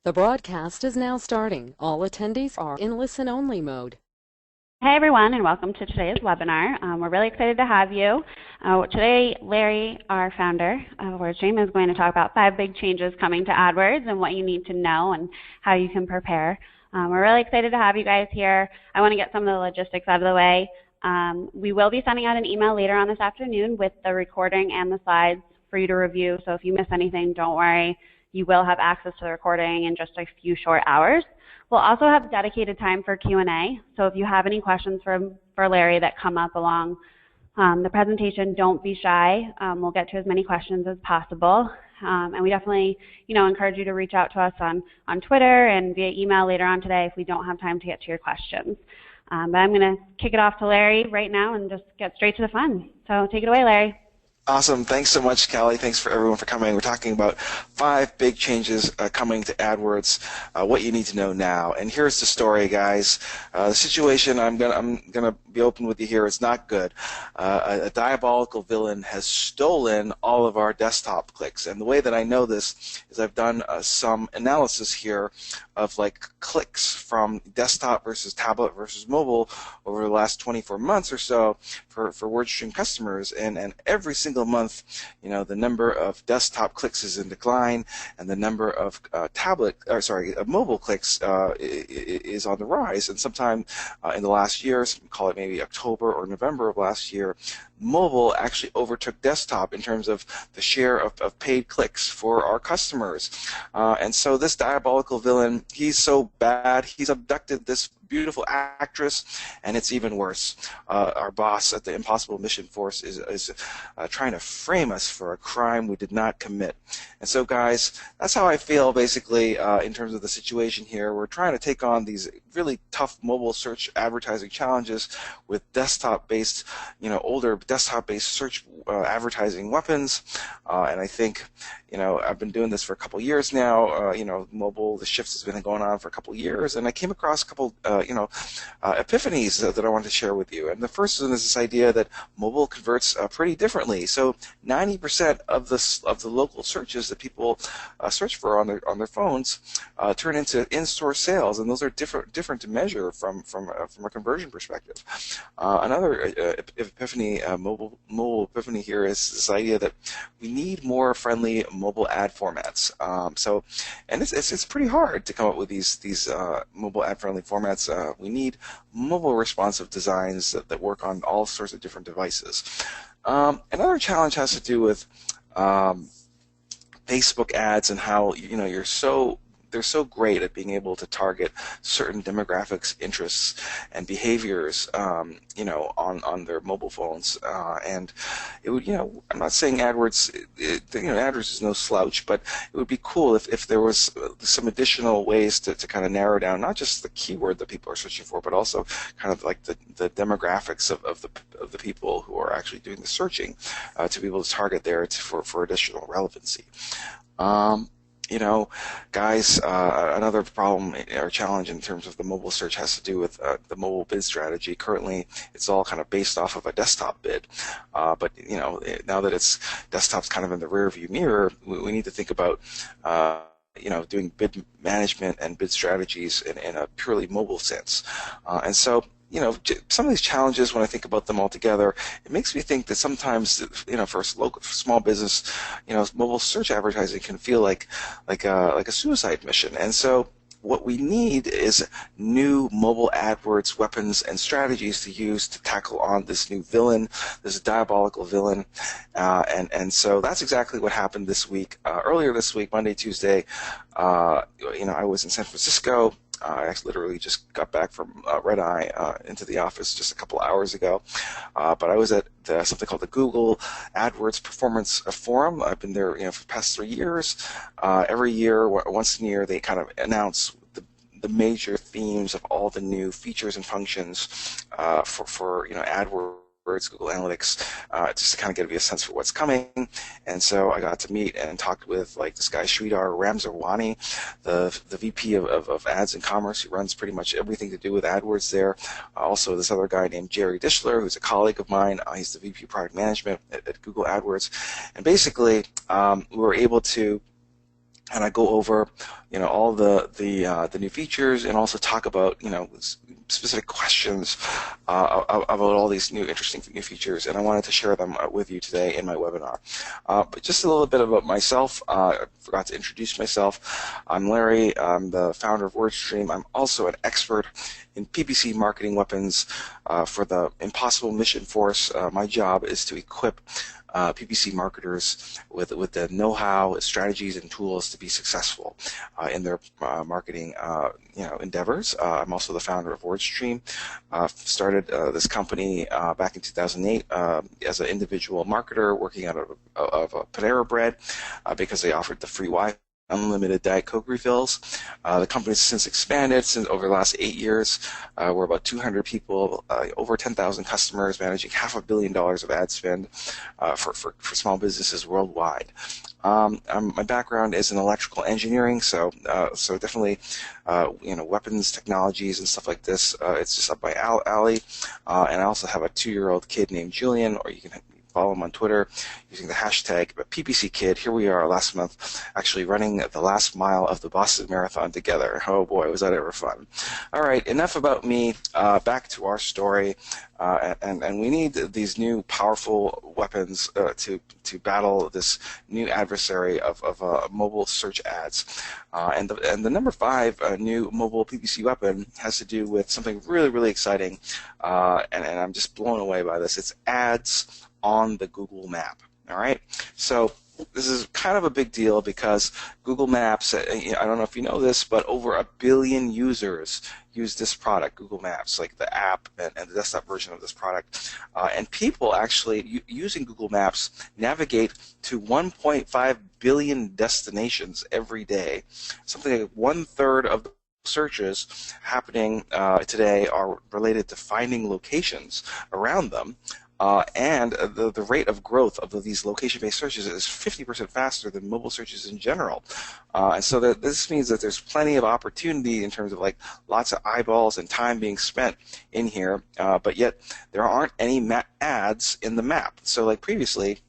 The broadcast is now starting. All attendees are in listen-only mode. Hey everyone, and welcome to today's webinar. We're really excited to have you. Today, Larry, our founder of WordStream, is going to talk about 5 big changes coming to AdWords and what you need to know and how you can prepare. We're really excited to have you guys here. I want to get some of the logistics out of the way. We will be sending out an email later on this afternoon with the recording and the slides for you to review. So if you miss anything, don't worry. You will have access to the recording in just a few short hours. We'll also have dedicated time for Q&A. So if you have any questions for Larry that come up along the presentation, don't be shy. We'll get to as many questions as possible. And we definitely, encourage you to reach out to us on Twitter and via email later on today if we don't have time to get to your questions. But I'm going to kick it off to Larry right now and just get straight to the fun. So take it away, Larry. Awesome. Thanks so much, Callie. Thanks for everyone for coming. We're talking about 5 big changes coming to AdWords, what you need to know now. And here's the story, guys. The situation, I'm gonna be open with you here, it's not good. A diabolical villain has stolen all of our desktop clicks. And the way that I know this is I've done some analysis here of like clicks from desktop versus tablet versus mobile over the last 24 months or so for WordStream customers, and every single month, the number of desktop clicks is in decline, and the number of mobile clicks is on the rise. And sometime in the last year, call it maybe October or November of last year, mobile actually overtook desktop in terms of the share of paid clicks for our customers. And so this diabolical villain, he's so bad, he's abducted this beautiful actress, and it's even worse. Our boss at the Impossible Mission Force is trying to frame us for a crime we did not commit. And so, guys, that's how I feel basically in terms of the situation here. We're trying to take on these really tough mobile search advertising challenges with desktop-based, older desktop-based search advertising weapons. And I think, I've been doing this for a couple years now. Mobile, the shift has been going on for a couple years, and I came across a couple epiphanies that I wanted to share with you. And the first one is this idea that mobile converts pretty differently. So 90% of the local searches that people search for on their phones turn into in-store sales, and those are different to measure from a conversion perspective. Another mobile epiphany here is this idea that we need more friendly mobile ad formats. And it's pretty hard to come up with these mobile ad friendly formats. We need mobile responsive designs that work on all sorts of different devices. Another challenge has to do with Facebook ads and how they're so great at being able to target certain demographics, interests, and behaviors, on their mobile phones. And it would, I'm not saying AdWords, AdWords is no slouch, but it would be cool if there was some additional ways to kind of narrow down not just the keyword that people are searching for, but also kind of like the demographics of the people who are actually doing the searching to be able to target there for additional relevancy. Guys, another problem or challenge in terms of the mobile search has to do with the mobile bid strategy. Currently, it's all kind of based off of a desktop bid. But, now that desktop's kind of in the rearview mirror, we need to think about, doing bid management and bid strategies in a purely mobile sense. And so, some of these challenges, when I think about them all together, it makes me think that sometimes, for a small business, mobile search advertising can feel like a suicide mission. And so what we need is new mobile AdWords weapons and strategies to use to tackle on this new villain, this diabolical villain. And so that's exactly what happened this week. Earlier this week, Monday, Tuesday, I was in San Francisco. I literally just got back from Red Eye into the office just a couple hours ago. But I was at something called the Google AdWords Performance Forum. I've been there for the past 3 years. Every year, once a year, they kind of announce the major themes of all the new features and functions for AdWords Google Analytics, just to kind of give you a sense for what's coming. And so I got to meet and talk with this guy Sridhar Ramsarwani, the VP of Ads and Commerce, who runs pretty much everything to do with AdWords there. Also this other guy named Jerry Dishler, who's a colleague of mine. He's the VP Product Management at Google AdWords. And basically we were able to and I go over, all the new features, and also talk about, specific questions about all these interesting new features. And I wanted to share them with you today in my webinar. But just a little bit about myself. I forgot to introduce myself. I'm Larry. I'm the founder of WordStream. I'm also an expert in PPC marketing weapons for the Impossible Mission Force. My job is to equip PPC marketers with the know-how, strategies, and tools to be successful in their marketing endeavors. I'm also the founder of WordStream. Started this company back in 2008 as an individual marketer working out of a Panera Bread because they offered the free Wi-Fi, unlimited Diet Coke refills. The company's since expanded over the last 8 years. We're about 200 people, over 10,000 customers, managing $500 million of ad spend for small businesses worldwide. My background is in electrical engineering, so definitely weapons technologies and stuff like this. It's just up my alley. And I also have a 2-year-old kid named Julian, or you can follow him on Twitter using the hashtag PPCKid. Here we are last month actually running the last mile of the Boston Marathon together. Oh boy, was that ever fun. All right, enough about me. Back to our story. And we need these new powerful weapons to battle this new adversary of mobile search ads. And the number 5 new mobile PPC weapon has to do with something really, really exciting. And I'm just blown away by this. It's ads on the Google map. All right, so this is kind of a big deal because Google Maps, I don't know if you know this, but over 1 billion users use this product, Google Maps, like the app and the desktop version of this product. And people actually, using Google Maps, navigate to 1.5 billion destinations every day. Something like 1/3 of the searches happening today are related to finding locations around them. And the rate of growth of these location-based searches is 50% faster than mobile searches in general. And so this means that there's plenty of opportunity in terms of like lots of eyeballs and time being spent in here, but yet there aren't any ads in the map. So like previously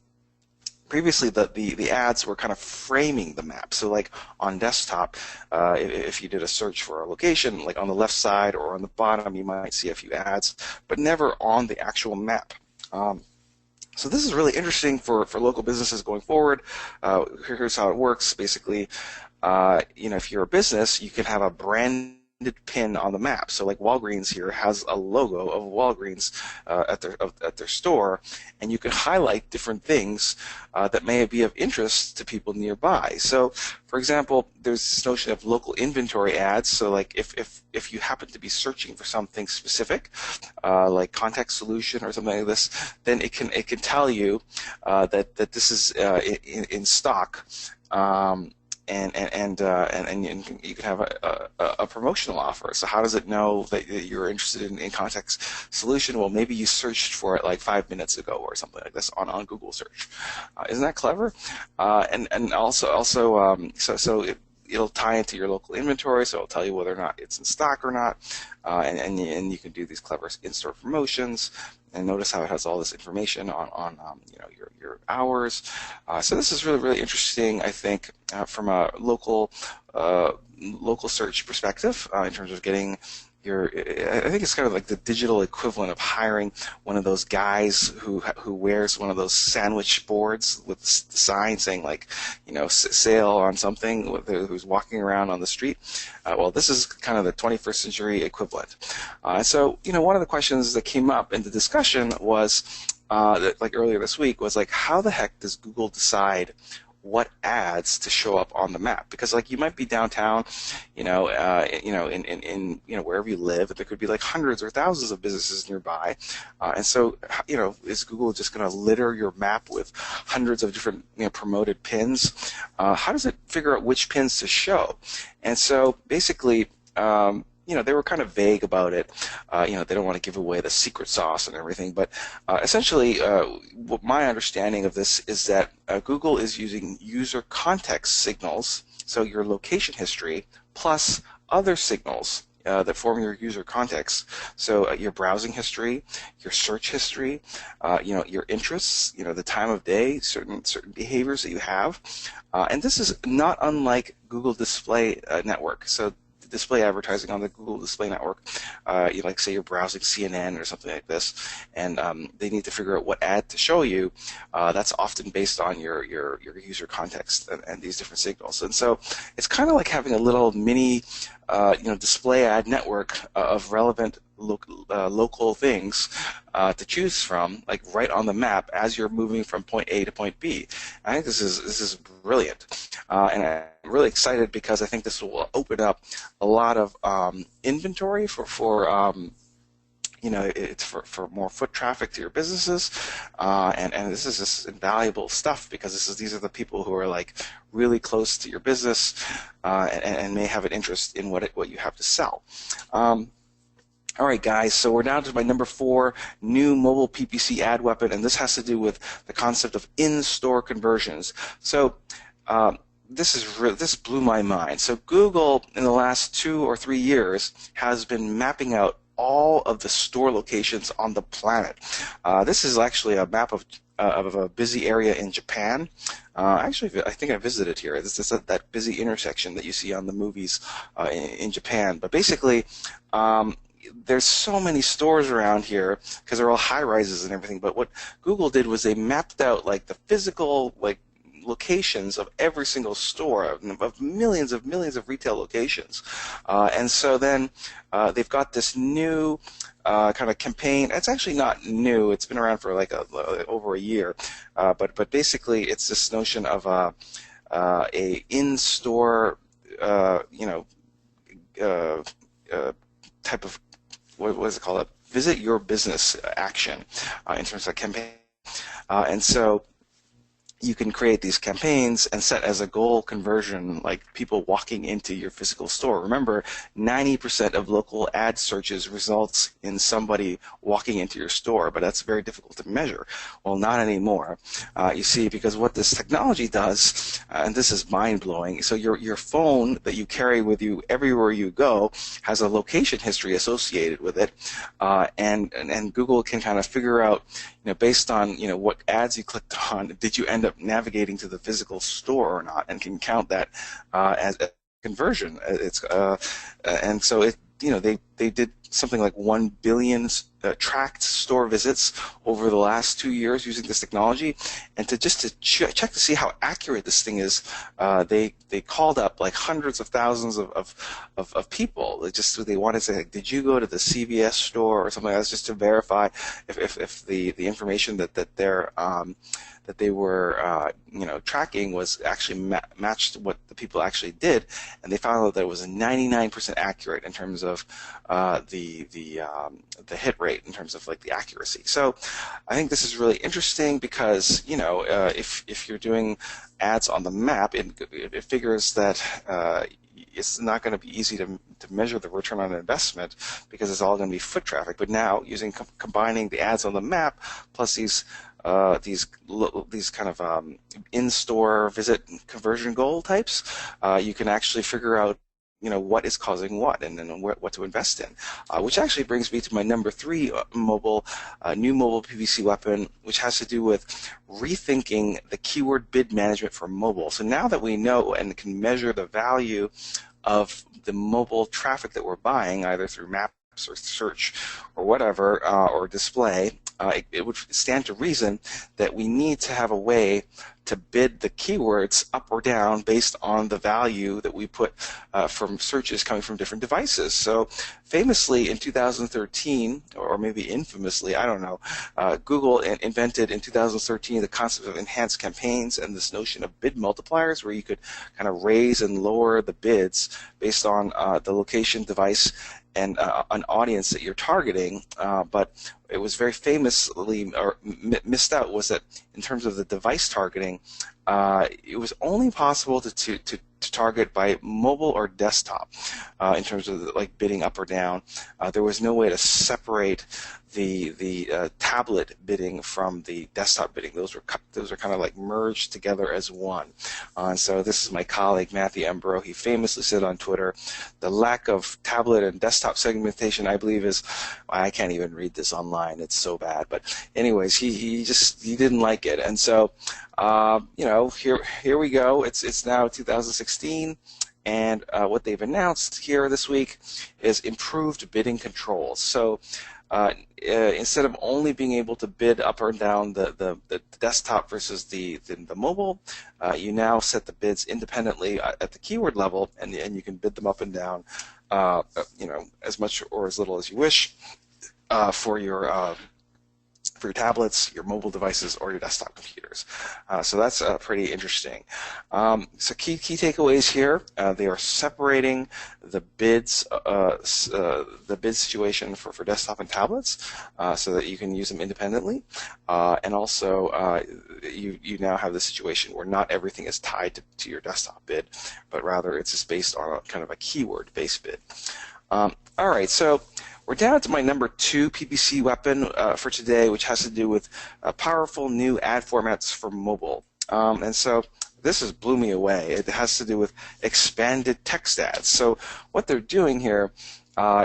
the ads were kind of framing the map. So like on desktop, if you did a search for a location, like on the left side or on the bottom, you might see a few ads, but never on the actual map. So this is really interesting for local businesses going forward. Here's how it works. Basically, if you're a business, you can have a branded pin on the map. So like Walgreens here has a logo of Walgreens at their store, and you can highlight different things that may be of interest to people nearby. So, for example, there's this notion of local inventory ads. So like if you happen to be searching for something specific, like contact solution or something like this, then it can tell you that this is in stock. And you can have a promotional offer. So how does it know that you're interested in context solution? Well, maybe you searched for it like 5 minutes ago or something like this on Google search. Isn't that clever? And also so it'll tie into your local inventory, so it'll tell you whether or not it's in stock or not, and you can do these clever in-store promotions. And notice how it has all this information on your hours. So this is really, really interesting, I think, from a local search perspective in terms of getting I think it's kind of like the digital equivalent of hiring one of those guys who wears one of those sandwich boards with the sign saying like, sale on something, who's walking around on the street. Well, this is kind of the 21st century equivalent. So, one of the questions that came up in the discussion was, like earlier this week, was like, how the heck does Google decide what ads to show up on the map? Because like you might be downtown, in wherever you live, there could be like hundreds or thousands of businesses nearby, and so is Google just going to litter your map with hundreds of different promoted pins? How does it figure out which pins to show? And so basically, they were kind of vague about it. They don't want to give away the secret sauce and everything. But essentially, what my understanding of this is that Google is using user context signals, so your location history, plus other signals that form your user context. So your browsing history, your search history, your interests, the time of day, certain behaviors that you have, and this is not unlike Google Display Network. So display advertising on the Google Display Network, like say you're browsing CNN or something like this, and they need to figure out what ad to show you. That's often based on your user context and these different signals. And so it's kind of like having a little mini display ad network of relevant local things to choose from, like right on the map as you're moving from point A to point B. I think this is brilliant, and I'm really excited because I think this will open up a lot of inventory it's for more foot traffic to your businesses, and this is just invaluable stuff because these are the people who are like really close to your business and may have an interest in what you have to sell. All right, guys, so we're down to my number 4 new mobile PPC ad weapon, and this has to do with the concept of in-store conversions. So this blew my mind. So Google, in the last 2 or 3 years, has been mapping out all of the store locations on the planet. This is actually a map of a busy area in Japan. Actually, I think I visited here. This is that busy intersection that you see on the movies in Japan. But basically, there's so many stores around here because they're all high-rises and everything. But what Google did was they mapped out like the physical locations of every single store, of millions of retail locations, and so then they've got this new kind of campaign. It's actually not new; it's been around for like over a year, but basically it's this notion of a in-store type of what is it called? Visit your business action in terms of campaign, and so you can create these campaigns and set as a goal conversion like people walking into your physical store. Remember, 90% of local ad searches results in somebody walking into your store, but that's very difficult to measure. Well, not anymore. You see, because what this technology does, and this is mind-blowing, so your phone that you carry with you everywhere you go has a location history associated with it, and Google can kind of figure out, based on what ads you clicked on, did you end up navigating to the physical store or not, and can count that as a conversion. And so they did something like 1 billion tracked store visits over the last 2 years using this technology, and to check to see how accurate this thing is, they called up like hundreds of thousands of people. They wanted to say, did you go to the CVS store or something like that, just to verify if the information that they were tracking was actually matched what the people actually did, and they found out that it was 99% accurate in terms of the hit rate, in terms of like the accuracy. So I think this is really interesting because if you're doing ads on the map, it figures that it's not going to be easy to measure the return on investment because it's all going to be foot traffic. But now, combining the ads on the map plus these kind of in-store visit conversion goal types, you can actually figure out what is causing what, and then what to invest in, which actually brings me to my number 3 new mobile PPC weapon, which has to do with rethinking the keyword bid management for mobile. So now that we know and can measure the value of the mobile traffic that we're buying, either through maps or search or whatever, or display, it would stand to reason that we need to have a way to bid the keywords up or down based on the value that we put from searches coming from different devices. So famously in 2013, or maybe infamously, I don't know, Google invented in 2013 the concept of enhanced campaigns and this notion of bid multipliers, where you could kind of raise and lower the bids based on the location, device, and an audience that you're targeting, but it was very famously missed out was that in terms of the device targeting, it was only possible to to target by mobile or desktop in terms of like bidding up or down. There was no way to separate the tablet bidding from the desktop bidding. Those are kind of like merged together as one. And so this is my colleague Matthew Embro. He famously said on Twitter, the lack of tablet and desktop segmentation, I believe, is, I can't even read this online. It's so bad. But anyways, he didn't like it, and so here we go. It's now 2016. And what they've announced here this week is improved bidding controls. So instead of only being able to bid up or down the desktop versus the mobile, you now set the bids independently at the keyword level, and you can bid them up and down, as much or as little as you wish for your tablets, your mobile devices, or your desktop computers. So that's pretty interesting. So key takeaways here: they are separating the bids, the bid situation for desktop and tablets, so that you can use them independently, and also you now have the situation where not everything is tied to your desktop bid, but rather it's just based on kind of a keyword-based bid. All right, so we're down to my number 2 PPC weapon for today, which has to do with powerful new ad formats for mobile. And so this has blew me away. It has to do with expanded text ads. So what they're doing here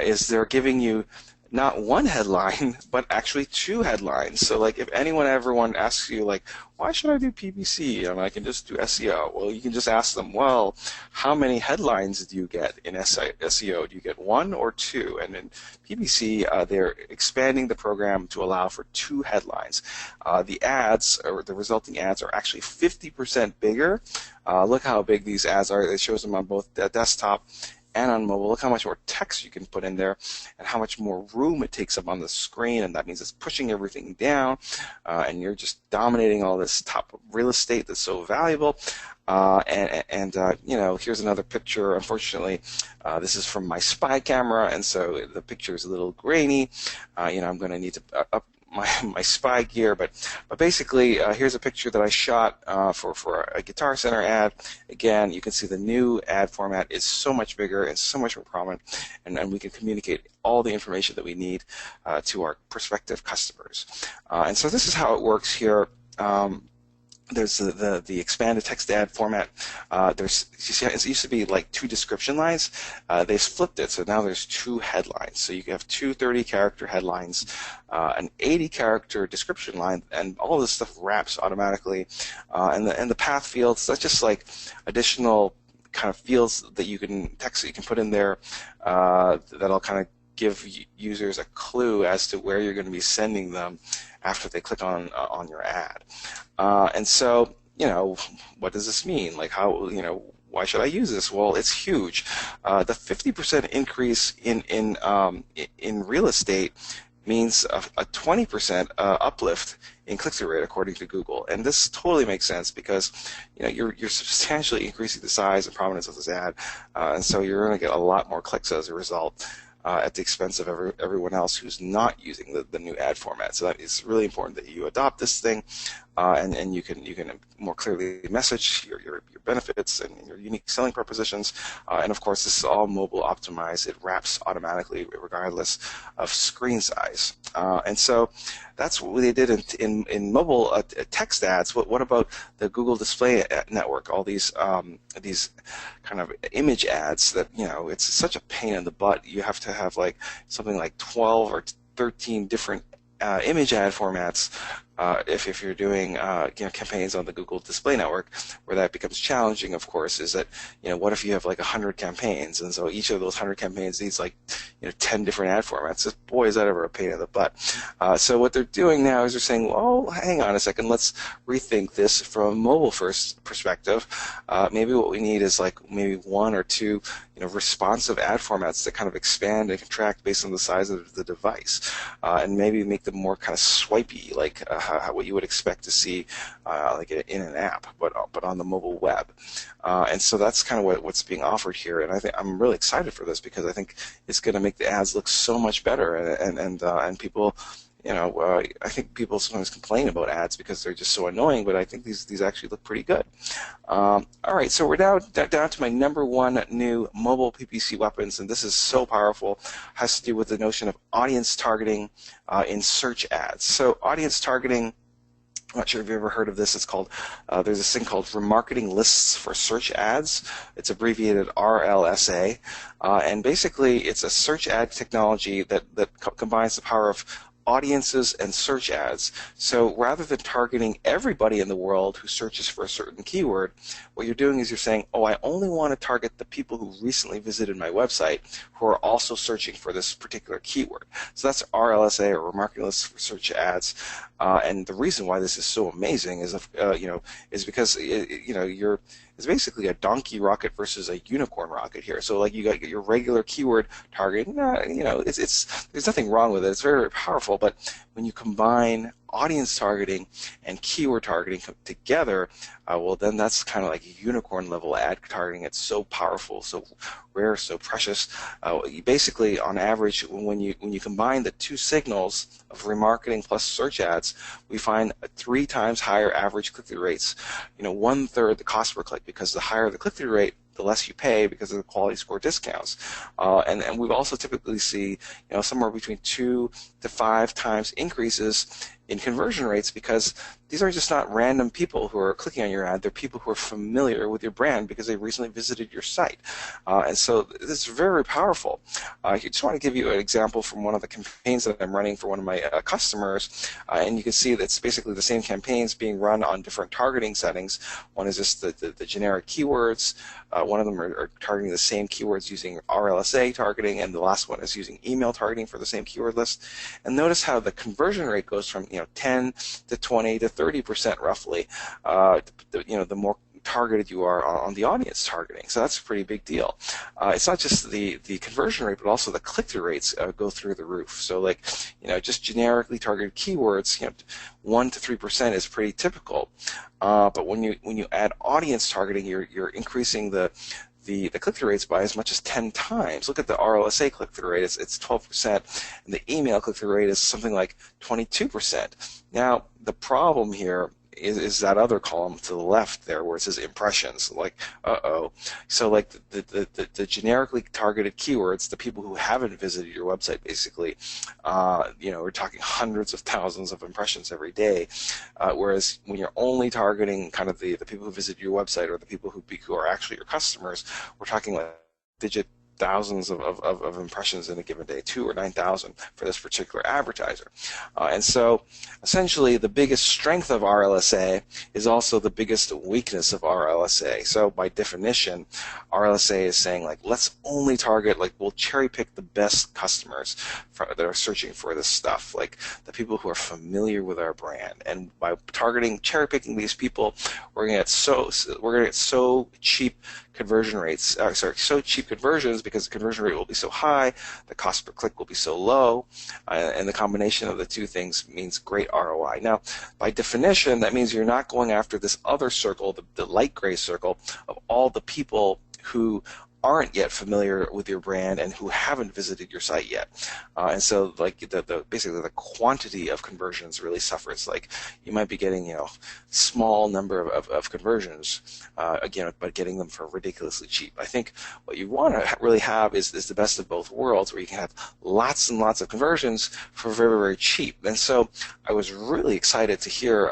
is they're giving you not one headline, but actually 2 headlines. So like if everyone asks you like, why should I do PPC? And I can just do SEO. Well, you can just ask them, well, how many headlines do you get in SEO? Do you get 1 or 2? And in PPC, they're expanding the program to allow for 2 headlines. The ads, or the resulting ads, are actually 50% bigger. Look how big these ads are. It shows them on both the desktop and on mobile. Look how much more text you can put in there and how much more room it takes up on the screen, and that means it's pushing everything down, and you're just dominating all this top real estate that's so valuable. Here's another picture. Unfortunately, this is from my spy camera, and so the picture is a little grainy. I'm going to need to up my spy gear, but basically here's a picture that I shot for a Guitar Center ad. Again, you can see the new ad format is so much bigger and so much more prominent, and we can communicate all the information that we need to our prospective customers. And so this is how it works here. There's the expanded text ad format. It used to be like 2 description lines. They've flipped it, so now there's 2 headlines. So you have 2 30-character headlines, an 80-character description line, and all of this stuff wraps automatically. And the path fields, that's just like additional kind of fields that you can text that you can put in there that'll kind of give users a clue as to where you're going to be sending them after they click on your ad. And so, what does this mean? Like how, why should I use this? Well, it's huge. The 50% increase in real estate means a 20% uplift in click-through rate, according to Google. And this totally makes sense because you're substantially increasing the size and prominence of this ad, and so you're going to get a lot more clicks as a result. At the expense of everyone else who's not using the new ad format. So that it's really important that you adopt this thing, and you can more clearly message your benefits and your unique selling propositions. And of course, this is all mobile optimized. It wraps automatically regardless of screen size. And so that's what they did in mobile text ads. What about the Google Display Network? All these kind of image ads that it's such a pain in the butt. You have to have like something like 12 or 13 different image ad formats if you're doing campaigns on the Google Display Network. Where that becomes challenging, of course, is that what if you have like 100 campaigns, and so each of those 100 campaigns needs like 10 different ad formats. Boy, is that ever a pain in the butt. So what they're doing now is they're saying, well, hang on a second, let's rethink this from a mobile first perspective. Maybe what we need is like maybe 1 or 2 responsive ad formats that kind of expand and contract based on the size of the device, and maybe make them more kind of swipey, like what you would expect to see like in an app, but on the mobile web. And so that's kind of what's being offered here, and I think I'm really excited for this because I think it's going to make the ads look so much better, and people I think people sometimes complain about ads because they're just so annoying, but I think these actually look pretty good. All right, so we're now down to my number one new mobile PPC weapons, and this is so powerful. It has to do with the notion of audience targeting in search ads. So audience targeting, I'm not sure if you've ever heard of this. It's called, there's this thing called remarketing lists for search ads. It's abbreviated RLSA. And basically, it's a search ad technology that combines the power of audiences and search ads. So rather than targeting everybody in the world who searches for a certain keyword, what you're doing is you're saying, oh, I only want to target the people who recently visited my website who are also searching for this particular keyword. So that's RLSA, or remarketing lists for search ads. And the reason why this is so amazing is, is because it's basically a donkey rocket versus a unicorn rocket here. So like you got your regular keyword targeting, there's nothing wrong with it. It's very, very powerful. But when you combine audience targeting and keyword targeting together, well, then that's kind of like unicorn level ad targeting. It's so powerful, so rare, so precious. You basically, on average, when you combine the two signals of remarketing plus search ads, we find 3 times higher average click-through rates. 1/3 the cost per click, because the higher the click-through rate, the less you pay because of the quality score discounts. And we also typically see somewhere between 2 to 5 times increases in conversion rates, because these are just not random people who are clicking on your ad. They're people who are familiar with your brand because they recently visited your site. And so this is very, very powerful. I just want to give you an example from one of the campaigns that I'm running for one of my customers. And you can see that's basically the same campaigns being run on different targeting settings. One is just the generic keywords. One of them are targeting the same keywords using RLSA targeting, and the last one is using email targeting for the same keyword list. And notice how the conversion rate goes from 10 to 20 to 30% roughly. The more targeted you are on the audience targeting. So that's a pretty big deal. It's not just the conversion rate, but also the click-through rates go through the roof. So like, just generically targeted keywords, 1 to 3% is pretty typical. But when you add audience targeting, you're increasing the click-through rates by as much as 10 times. Look at the RLSA click-through rate. It's 12%, and the email click-through rate is something like 22%. Now, the problem here is that other column to the left there where it says impressions. Like, So like the generically targeted keywords, the people who haven't visited your website, basically, we're talking hundreds of thousands of impressions every day. Whereas when you're only targeting kind of the people who visit your website, or the people who are actually your customers, we're talking like digit thousands of impressions in a given day, 2 or 9,000 for this particular advertiser. And so essentially the biggest strength of RLSA is also the biggest weakness of RLSA. So by definition, RLSA is saying, like, let's only target, like, we'll cherry pick the best customers that are searching for this stuff, like the people who are familiar with our brand. And by cherry picking these people, we're going to get so cheap conversion rates, so cheap conversions, because the conversion rate will be so high, the cost per click will be so low, and the combination of the two things means great ROI. Now, by definition, that means you're not going after this other circle, the light gray circle, of all the people who aren't yet familiar with your brand and who haven't visited your site yet. And so, like, basically the quantity of conversions really suffers. Like, you might be getting, small number of conversions, again, but getting them for ridiculously cheap. I think what you want to really have is the best of both worlds, where you can have lots and lots of conversions for very, very cheap. And so I was really excited to hear,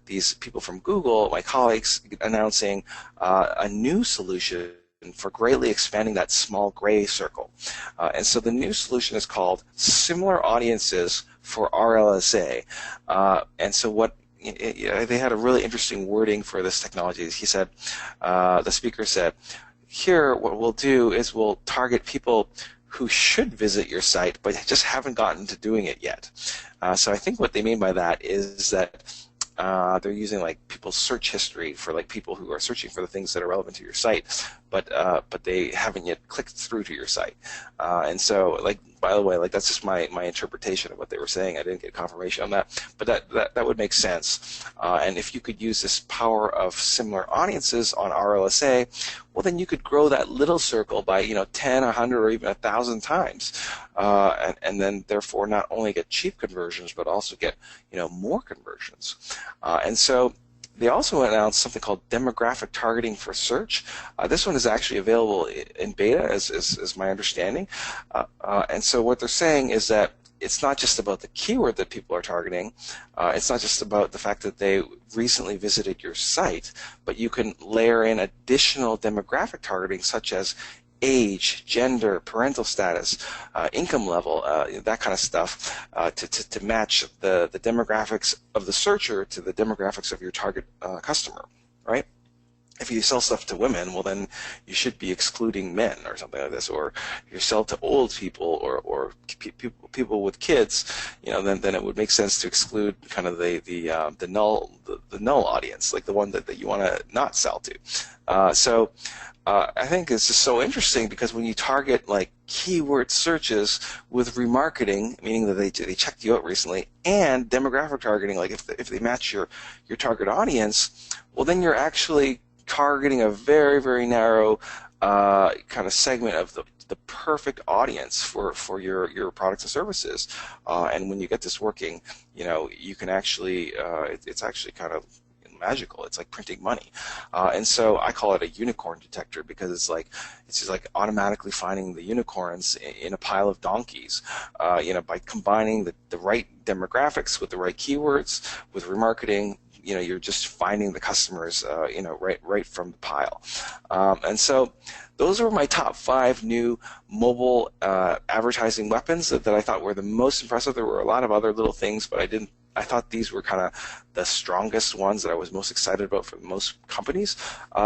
these people from Google, my colleagues, announcing a new solution for greatly expanding that small gray circle. And so the new solution is called Similar Audiences for RLSA. And so what they had a really interesting wording for this technology. He said, the speaker said, here what we'll do is we'll target people who should visit your site but just haven't gotten to doing it yet. So I think what they mean by that is that they're using, like, people's search history for, like, people who are searching for the things that are relevant to your site, but they haven't yet clicked through to your site. And so, like, by the way. Like, that's just my interpretation of what they were saying. I didn't get confirmation on that, but that would make sense. And if you could use this power of similar audiences on RLSA, well, then you could grow that little circle by 10, 100, or even 1,000 times, and then therefore not only get cheap conversions but also get more conversions. And so they also announced something called demographic targeting for search. This one is actually available in beta, as my understanding. And so what they're saying is that it's not just about the keyword that people are targeting. It's not just about the fact that they recently visited your site, but you can layer in additional demographic targeting, such as age, gender, parental status, income level, that kind of stuff, to match the demographics of the searcher to the demographics of your target customer, right? If you sell stuff to women, well, then you should be excluding men or something like this. Or if you sell to old people or people with kids, then it would make sense to exclude kind of the null audience, like the one that you want to not sell to. So I think it's just so interesting, because when you target like keyword searches with remarketing, meaning that they checked you out recently, and demographic targeting, like if they match your target audience, well, then you're actually targeting a very, very narrow kind of segment of the perfect audience for your products and services. And when you get this working, you can actually it's actually kind of magical. It's like printing money. And so I call it a unicorn detector, because it's just like automatically finding the unicorns in a pile of donkeys, by combining the right demographics with the right keywords with remarketing. You're just finding the customers, right from the pile. And so those were my top 5 new mobile advertising weapons that I thought were the most impressive. There were a lot of other little things, but I thought these were kind of the strongest ones that I was most excited about for most companies.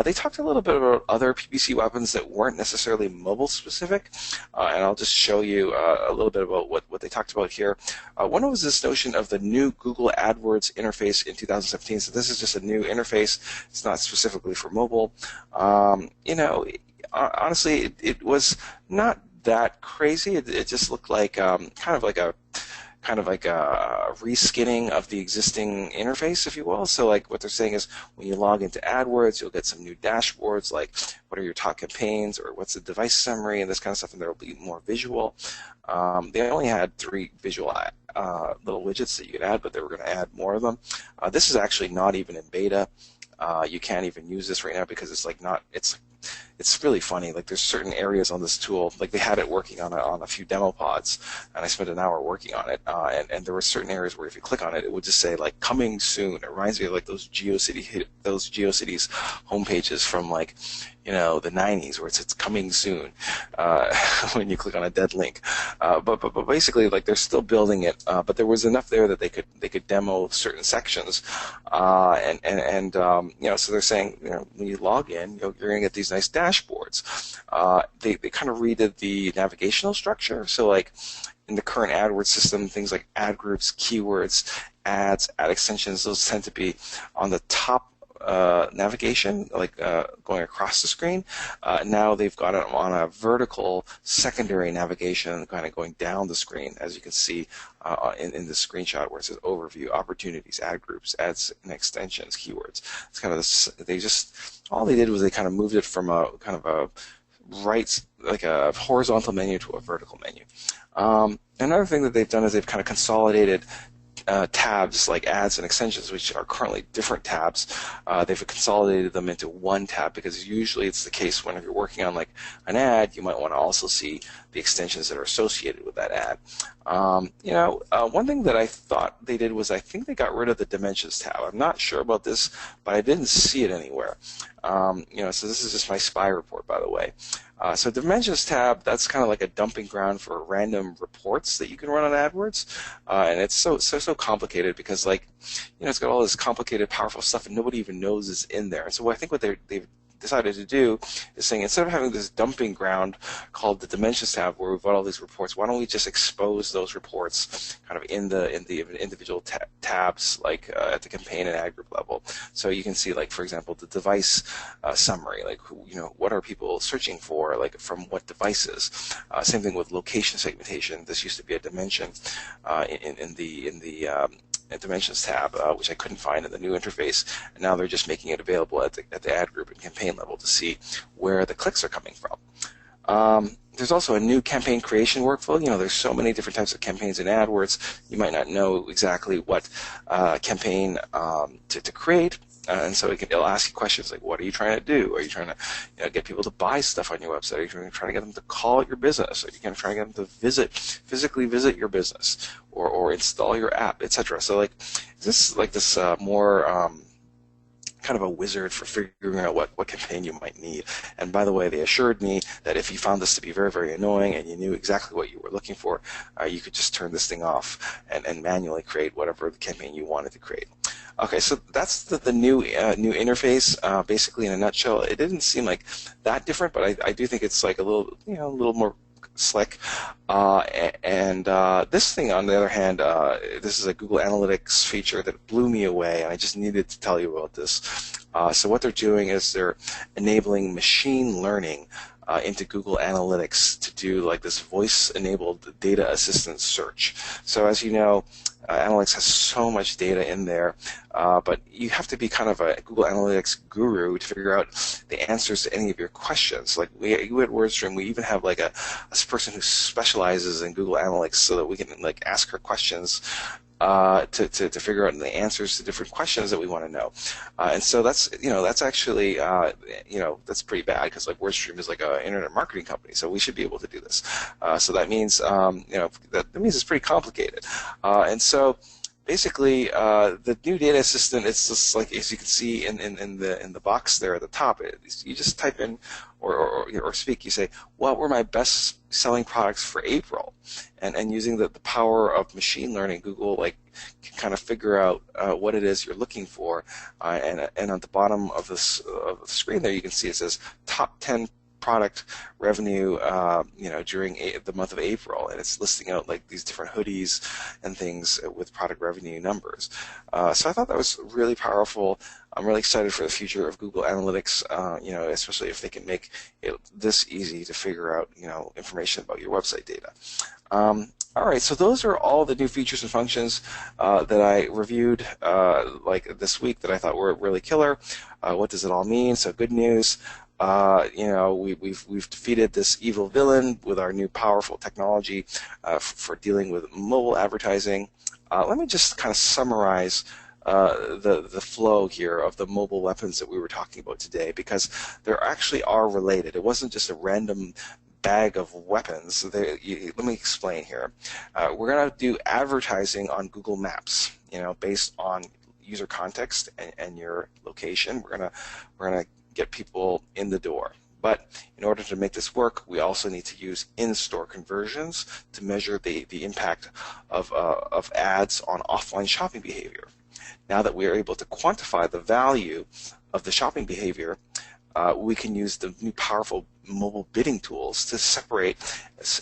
They talked a little bit about other PPC weapons that weren't necessarily mobile specific, and I'll just show you a little bit about what they talked about here. One was this notion of the new Google AdWords interface in 2017. So this is just a new interface. It's not specifically for mobile. Honestly, it was not that crazy. It just looked like kind of like a reskinning of the existing interface, if you will. So like what they're saying is, when you log into AdWords, you'll get some new dashboards, like what are your top campaigns, or what's the device summary, and this kind of stuff, and there will be more visual. They only had 3 visual little widgets that you could add, but they were going to add more of them. This is actually not even in beta. You can't even use this right now, because it's really funny. Like, there's certain areas on this tool, like they had it working on a few demo pods, and I spent an hour working on it, and there were certain areas where if you click on it, it would just say like coming soon. It reminds me of like those GeoCities homepages from like the 90s, where it's coming soon when you click on a dead link. But basically, like, they're still building it, but there was enough there that they could demo certain sections, so they're saying, when you log in, you're going to get these nice dashboards. They kind of redid the navigational structure. So like in the current AdWords system, things like ad groups, keywords, ads, ad extensions, those tend to be on the top navigation, like going across the screen. Now they've got it on a vertical secondary navigation, kind of going down the screen, as you can see in the screenshot, where it says overview, opportunities, ad groups, ads and extensions, keywords. It's kind of all they did was they kind of moved it from a kind of a like a horizontal menu to a vertical menu. Another thing that they've done is they've kind of consolidated tabs like ads and extensions, which are currently different tabs. They've consolidated them into one tab, because usually it's the case whenever you're working on like an ad, you might want to also see the extensions that are associated with that ad. One thing that I thought they did was, I think they got rid of the dimensions tab. I'm not sure about this, but I didn't see it anywhere. So this is just my spy report, by the way. So Dimensions tab, that's kind of like a dumping ground for random reports that you can run on AdWords, and it's so complicated, because like, it's got all this complicated, powerful stuff, and nobody even knows is in there. So I think what they've decided to do is saying, instead of having this dumping ground called the Dimensions tab where we've got all these reports, why don't we just expose those reports kind of in the individual tabs, like at the campaign and ad group level. So you can see, like, for example, the device summary, like, what are people searching for, like from what devices. Same thing with location segmentation. This used to be a dimension in the Dimensions tab, which I couldn't find in the new interface, and now they're just making it available at the ad group and campaign level to see where the clicks are coming from. There's also a new campaign creation workflow. There's so many different types of campaigns in AdWords. You might not know exactly what campaign to create. And so it'll ask you questions like, what are you trying to do? Are you trying to get people to buy stuff on your website? Are you trying to get them to call at your business? Are you trying to get them to physically visit your business or install your app, etc.? So this more kind of a wizard for figuring out what campaign you might need. And by the way, they assured me that if you found this to be very, very annoying and you knew exactly what you were looking for, you could just turn this thing off and manually create whatever the campaign you wanted to create. Okay, so that's the new interface. Basically, in a nutshell, it didn't seem like that different, but I do think it's like a little more slick. This thing, on the other hand, this is a Google Analytics feature that blew me away, and I just needed to tell you about this. So what they're doing is they're enabling machine learning into Google Analytics to do like this voice-enabled data assistant search. So as you know, Analytics has so much data in there, but you have to be kind of a Google Analytics guru to figure out the answers to any of your questions. Like we at WordStream, we even have like a person who specializes in Google Analytics so that we can like ask her questions to figure out the answers to different questions that we want to know. And so that's actually that's pretty bad, because like WordStream is like an internet marketing company, so we should be able to do this. So that means that means it's pretty complicated. And so basically, the new data assistant, it's just like, as you can see in the box there at the top, you just type in or speak. You say, what were my best selling products for April? And using the power of machine learning, Google can kind of figure out what it is you're looking for. And at the bottom of the screen there, you can see it says top 10 product revenue, during the month of April, and it's listing out like these different hoodies and things with product revenue numbers. So I thought that was really powerful. I'm really excited for the future of Google Analytics, especially if they can make it this easy to figure out, information about your website data. All right, so those are all the new features and functions that I reviewed this week that I thought were really killer. What does it all mean? So good news. We've defeated this evil villain with our new powerful technology for dealing with mobile advertising. Let me just kind of summarize the flow here of the mobile weapons that we were talking about today, because they actually are related. It wasn't just a random bag of weapons. Let me explain here. We're going to do advertising on Google Maps, based on user context and your location. We're gonna get people in the door. But in order to make this work, we also need to use in-store conversions to measure the impact of ads on offline shopping behavior. Now that we are able to quantify the value of the shopping behavior, we can use the new powerful mobile bidding tools to separate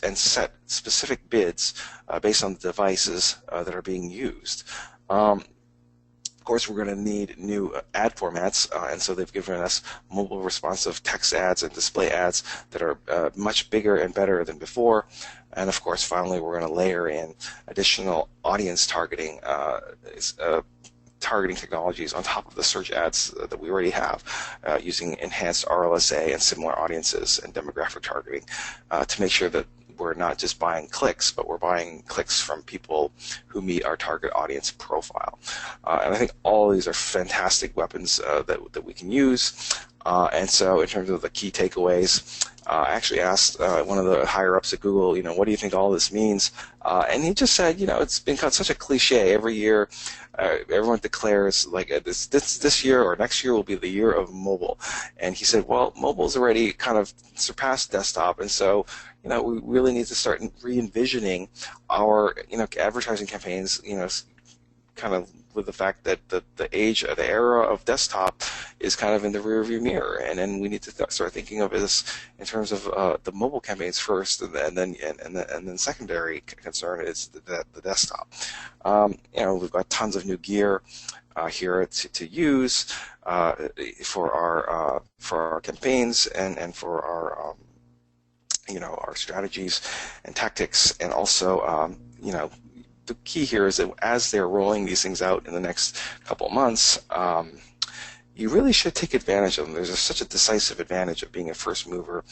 and set specific bids based on the devices that are being used. Of course, we're going to need new ad formats, and so they've given us mobile responsive text ads and display ads that are much bigger and better than before. And of course, finally, we're going to layer in additional audience targeting technologies on top of the search ads that we already have, using enhanced RLSA and similar audiences and demographic targeting to make sure that we're not just buying clicks, but we're buying clicks from people who meet our target audience profile. And I think all of these are fantastic weapons that we can use. And so in terms of the key takeaways, I actually asked one of the higher-ups at Google, what do you think all this means? And he just said, it's been such a cliche. Every year, everyone declares like this year or next year will be the year of mobile. And he said, well, mobile's already kind of surpassed desktop, and so we really need to start re-envisioning our advertising campaigns, kind of with the fact that the era of desktop is kind of in the rearview mirror, and then we need to start thinking of this in terms of the mobile campaigns first, and then secondary concern is the desktop. We've got tons of new gear here to use for our campaigns and for our our strategies and tactics, and also the key here is that as they're rolling these things out in the next couple of months, you really should take advantage of them. There's such a decisive advantage of being a first mover.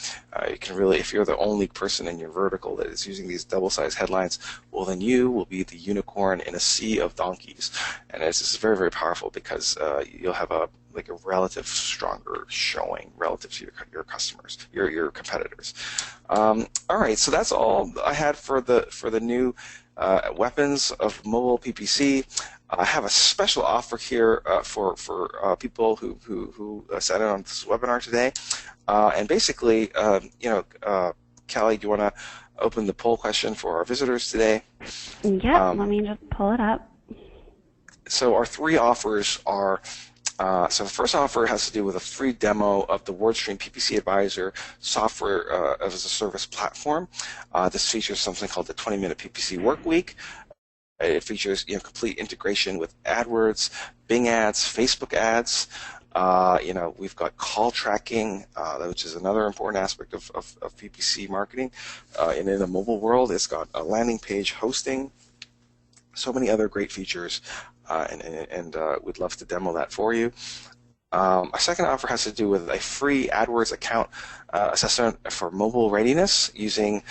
You can really, if you're the only person in your vertical that is using these double-sized headlines, well, then you will be the unicorn in a sea of donkeys. And this is very, very powerful because you'll have a relative stronger showing relative to your customers, your competitors. All right, so that's all I had for the new weapons of mobile PPC. I have a special offer here for people who sat in on this webinar today. And basically, Callie, do you want to open the poll question for our visitors today? Yeah, let me just pull it up. So our three offers are, so the first offer has to do with a free demo of the WordStream PPC Advisor software as a service platform. This features something called the 20-minute PPC work week. It features complete integration with AdWords, Bing ads, Facebook ads. We've got call tracking, which is another important aspect of PPC marketing. And in the mobile world, it's got a landing page hosting, so many other great features, and we'd love to demo that for you. Our second offer has to do with a free AdWords account assessment for mobile readiness using,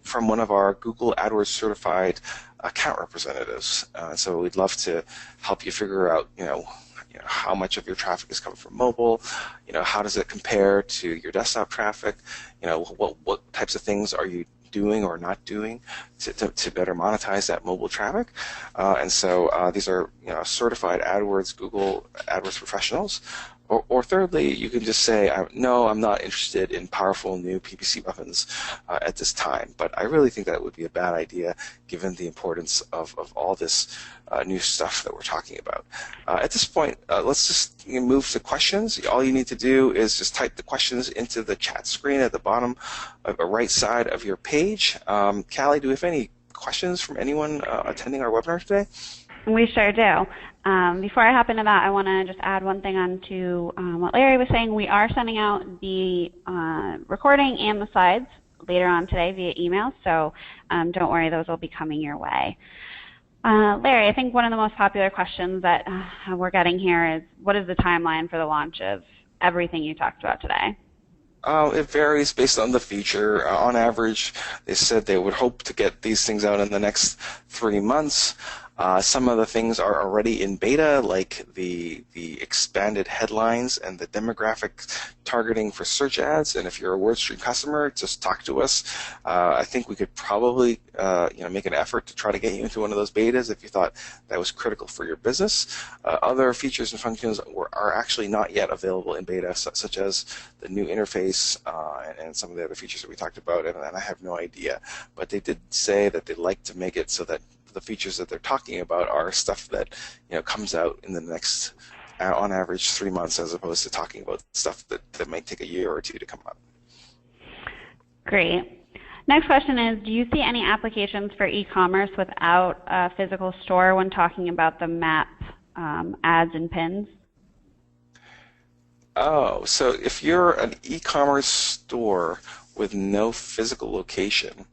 from one of our Google AdWords certified account representatives. So we'd love to help you figure out, how much of your traffic is coming from mobile. How does it compare to your desktop traffic? What types of things are you doing or not doing to better monetize that mobile traffic? And so these are certified AdWords, Google AdWords professionals. Or thirdly, you can just say, no, I'm not interested in powerful new PPC weapons at this time. But I really think that would be a bad idea given the importance of all this new stuff that we're talking about. At this point, let's just move to questions. All you need to do is just type the questions into the chat screen at the bottom of the right side of your page. Callie, do we have any questions from anyone attending our webinar today? We sure do. Before I hop into that, I want to just add one thing on to what Larry was saying. We are sending out the recording and the slides later on today via email, so don't worry, those will be coming your way. Larry, I think one of the most popular questions that we're getting here is, what is the timeline for the launch of everything you talked about today? It varies based on the feature. On average, they said they would hope to get these things out in the next 3 months. Some of the things are already in beta, like the expanded headlines and the demographic targeting for search ads. And if you're a WordStream customer, just talk to us. I think we could probably make an effort to try to get you into one of those betas if you thought that was critical for your business. Other features and functions are actually not yet available in beta, such as the new interface and some of the other features that we talked about. And I have no idea, but they did say that they'd like to make it so that the features that they're talking about are stuff that comes out in the next, on average, 3 months, as opposed to talking about stuff that might take a year or two to come out. Great. Next question is, do you see any applications for e-commerce without a physical store when talking about the map ads and pins? Oh, so if you're an e-commerce store with no physical location,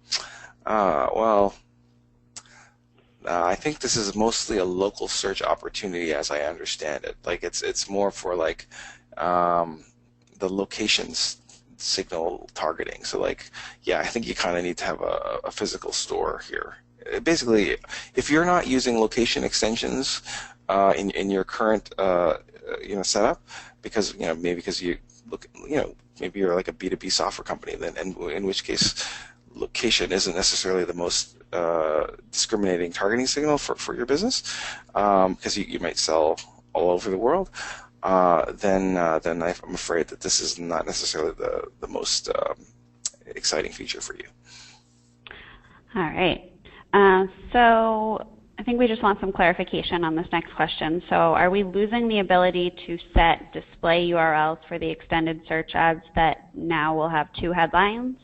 I think this is mostly a local search opportunity, as I understand it. Like it's more for like the locations signal targeting. So like, yeah, I think you kind of need to have a physical store here. Basically, if you're not using location extensions in your current setup, because maybe because you look maybe you're like a B2B software company, then in which case location isn't necessarily the most discriminating targeting signal for your business, because you might sell all over the world, then I'm afraid that this is not necessarily the most exciting feature for you. All right. So I think we just want some clarification on this next question. So are we losing the ability to set display URLs for the extended search ads that now will have 2 headlines?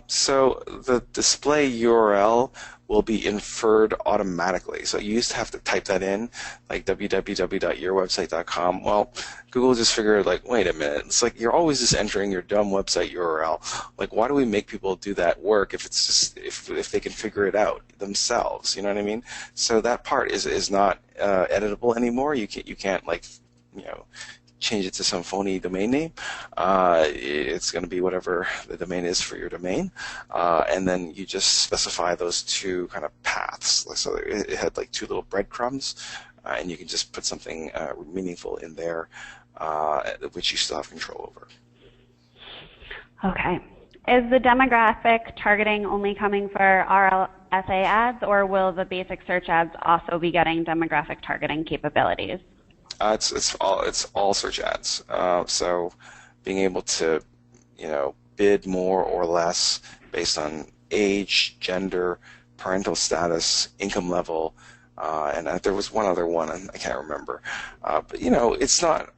So the display URL will be inferred automatically. So you used to have to type that in, like www.yourwebsite.com. Well, Google just figured, like, wait a minute. It's like you're always just entering your dumb website URL. Like, why do we make people do that work if it's just if they can figure it out themselves? You know what I mean? So that part is not editable anymore. You can't like, you know, change it to some phony domain name. It's going to be whatever the domain is for your domain, and then you just specify those 2 kind of paths. So it had like 2 little breadcrumbs, and you can just put something meaningful in there, which you still have control over. Okay. Is the demographic targeting only coming for RLSA ads, or will the basic search ads also be getting demographic targeting capabilities? It's all search ads. So being able to, you know, bid more or less based on age, gender, parental status, income level, and there was one other one, and I can't remember. But you know, it's not.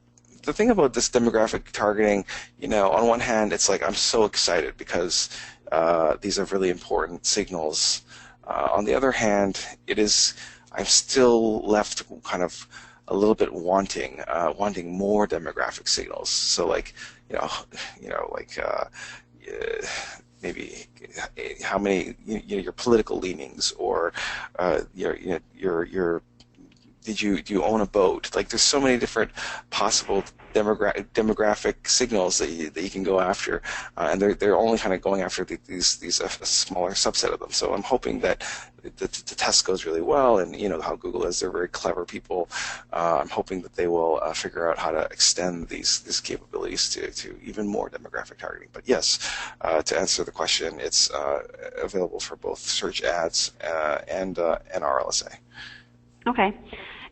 The thing about this demographic targeting, you know, on one hand, it's like I'm so excited because these are really important signals. On the other hand, I'm still left kind of a little bit wanting more demographic signals. So like, like maybe how many, your political leanings, or your do you own a boat? Like, there's so many different possible demographic signals that you can go after, and they're only kind of going after these a smaller subset of them. So I'm hoping that the test goes really well, and you know how Google is, they're very clever people. I'm hoping that they will figure out how to extend these capabilities to even more demographic targeting. But yes, to answer the question, it's available for both search ads and RLSA. Okay.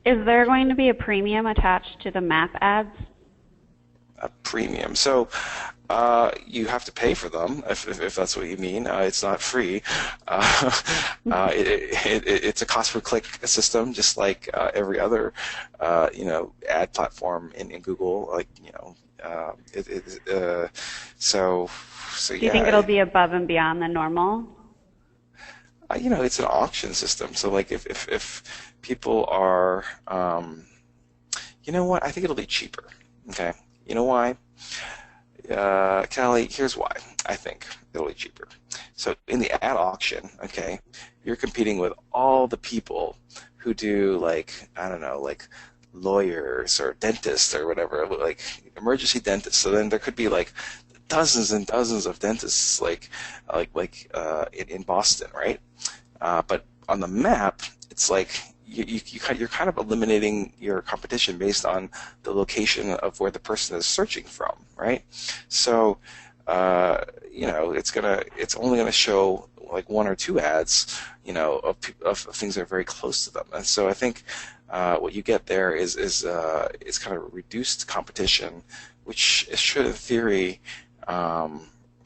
Is there going to be a premium attached to the map ads? A premium. So you have to pay for them, if that's what you mean. It's not free. It's a cost per click system, just like every other ad platform in Google. Like so Do you think it'll be above and beyond the normal? It's an auction system. So like if people are, you know what? I think it'll be cheaper. Okay. You know why? Callie, here's why I think it'll be cheaper. So in the ad auction, okay, you're competing with all the people who do like lawyers or dentists or whatever, like emergency dentists. So then there could be like dozens and dozens of dentists in Boston, right? But on the map, it's like you're kind of eliminating your competition based on the location of where the person is searching from, right? So it's only gonna show like 1 or 2 ads, of things that are very close to them. And so I think what you get there is kind of a reduced competition, which should in theory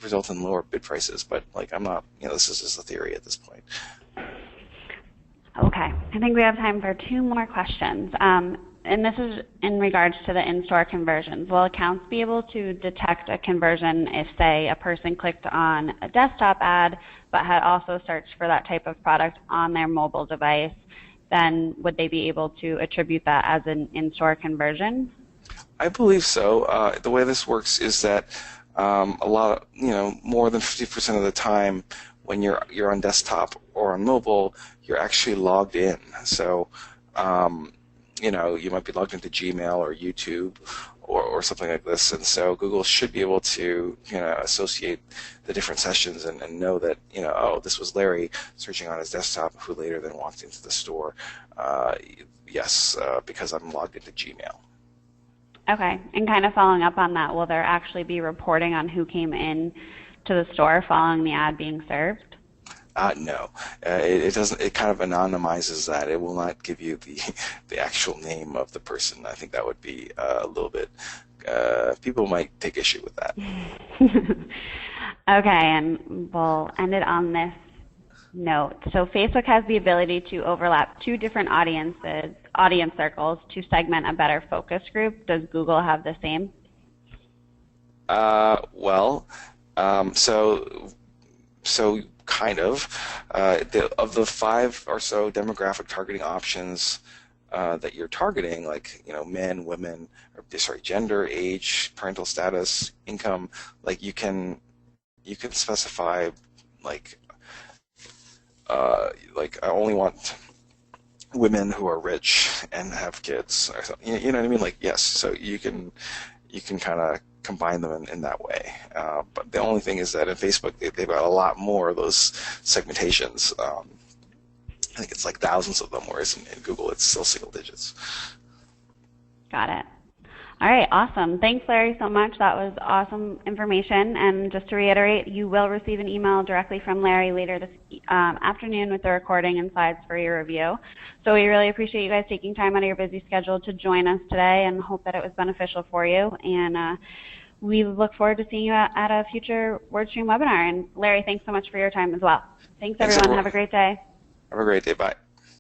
result in lower bid prices. But like I'm not, this is just a theory at this point. Okay, I think we have time for 2 more questions. And this is in regards to the in-store conversions. Will accounts be able to detect a conversion if, say, a person clicked on a desktop ad but had also searched for that type of product on their mobile device? Then would they be able to attribute that as an in-store conversion? I believe so. The way this works is that a lot of, more than 50% of the time when you're on desktop or on mobile, you're actually logged in. So, you might be logged into Gmail or YouTube or something like this, and so Google should be able to, associate the different sessions and know that, this was Larry searching on his desktop who later then walked into the store. Yes, because I'm logged into Gmail. Okay, and kind of following up on that, will there actually be reporting on who came in to the store following the ad being served? No, it doesn't. It kind of anonymizes that. It will not give you the actual name of the person. I think that would be a little bit. People might take issue with that. Okay, and we'll end it on this note. So Facebook has the ability to overlap two different audience circles to segment a better focus group. Does Google have the same? So kind of. Of the 5 or so demographic targeting options that you're targeting, like men, women, gender, age, parental status, income, like you can specify like I only want women who are rich and have kids, or something. You know what I mean? Like, yes, so you can kind of combine them in that way. But the only thing is that in Facebook, they've got a lot more of those segmentations. I think it's like thousands of them, whereas in Google, it's still single digits. Got it. All right, awesome. Thanks, Larry, so much. That was awesome information. And just to reiterate, you will receive an email directly from Larry later this afternoon with the recording and slides for your review. So we really appreciate you guys taking time out of your busy schedule to join us today, and hope that it was beneficial for you. And we look forward to seeing you at a future WordStream webinar. And Larry, thanks so much for your time as well. Thanks everyone. Have a great day. Have a great day. Bye.